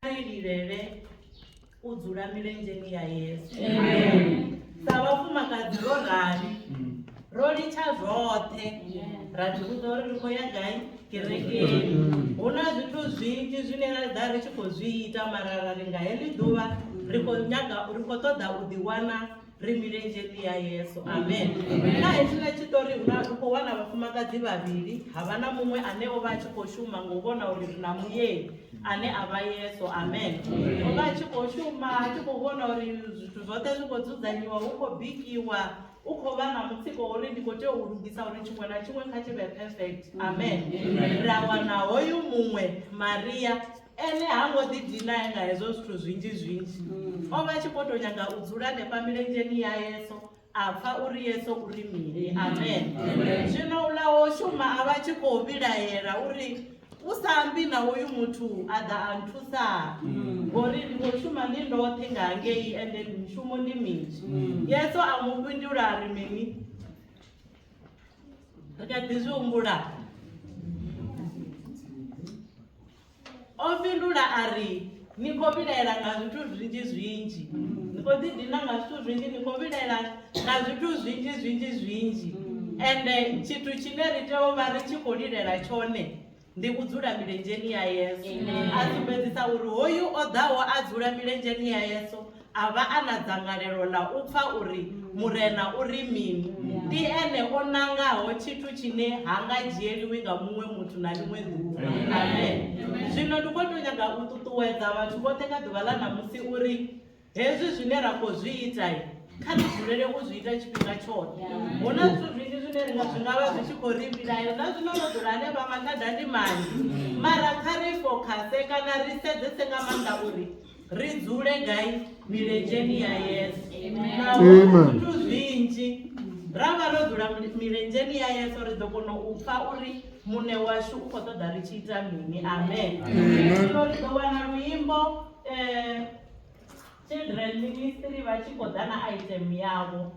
Rilele udzula milenzheni ya Yesu. Sa vhafumakadzi ro rali ro litsha zwoṱhe ra ḓi vhudza uri ri khou ya gai kerekeni. Hu na zwithu zwinzhi zwine ra ḓa ri tshi khou zwi ita mara ra ri nga heḽi ḓuvha ri khou ṱoḓa u ḓiwana ri milenzheni ya Yesu. Amen. Na hetshiḽa tshiṱori ri khou wana vhafumakadzi vhavhili, havha na muṅwe ane o vha a tshi khou shuma nga u vhona uri ri na muyeni ane a vha Yesu. Amen. O vha a tshi khou shuma a tshi khou vhona uri zwithu zwoṱhe zwi khou dzudzanyiwa, hu khou bikiwa, u khou vha na mutsiko uri ndi khou tea u lugisa uri tshiṅwe na tshiṅwe kha tshi vhe perfect. Amen. Ra wana hoyu muṅwe Maria ene ha ngo ḓi dina nga hezwo zwithu zwinzhi zwinzhi. O vha a tshi khou tou nyaga u dzula hanefha milenzheni ya Yesu, a pfa uri Yesu uri mini. Amen. Zwino uḽa wo shuma a vha tshi khou vhilaela uri u sa ambi na hoyu muthu a ḓa a nthusa ngori ndi khou shuma ndi ndoṱhe nga hangei ende mishumo ndi minzhi. Yesu a mu fhindula a ri mini, ri kha ḓi zwi humbula. O fhindula a ri ni khou vhilaela nga zwithu zwinzhi zwinzhi, ni khou ḓi dina nga zwithu zwinzhi, ni khou vhilaela nga zwithu zwinzhi zwinzhi zwinzhi. Ende tshithu tshine ri tea u vha ri tshi khou lilela tshone ndi u dzula milenzheni ya Yesu. A sumbedzisa uri hoyu o ḓaho a dzula milenzheni ya Yesu a vha a na dzangalelo ḽa u pfa uri murena uri mini. Ndi ene o nangaho tshithu tshine ha nga dzhieliwi nga muṅwe muthu na ḽiṅwe ḓuvha. Amen. Zwino ndi khou tou nyaga u ṱuṱuwedza vhathu vhoṱhe nga ḓuvha ḽa ṋamusi uri hezwi zwine ra khou zwi ita kha ri dzulele u zwi ita tshifhinga tshoṱhe. Hu na zwithu zwinzhi zwine zwi nga vha zwi tshi khou ri vhilaela na zwino ro dzula hanefha maḓaḓa ndi manzhi, mara kha ri fokhase kana ri sedzese nga maanḓa uri ri dzule gai milenzheni ya Yesu. Naho zwithu zwinzhi ra vha ro dzula milenzheni ya Yesu ri ḓo kona u pfa uri muṋe washu u khou ṱoḓa ri tshi ita mini. Amen. Zwino ri ḓo wana luimbo children ministry vha tshi khou ḓa na item yavho.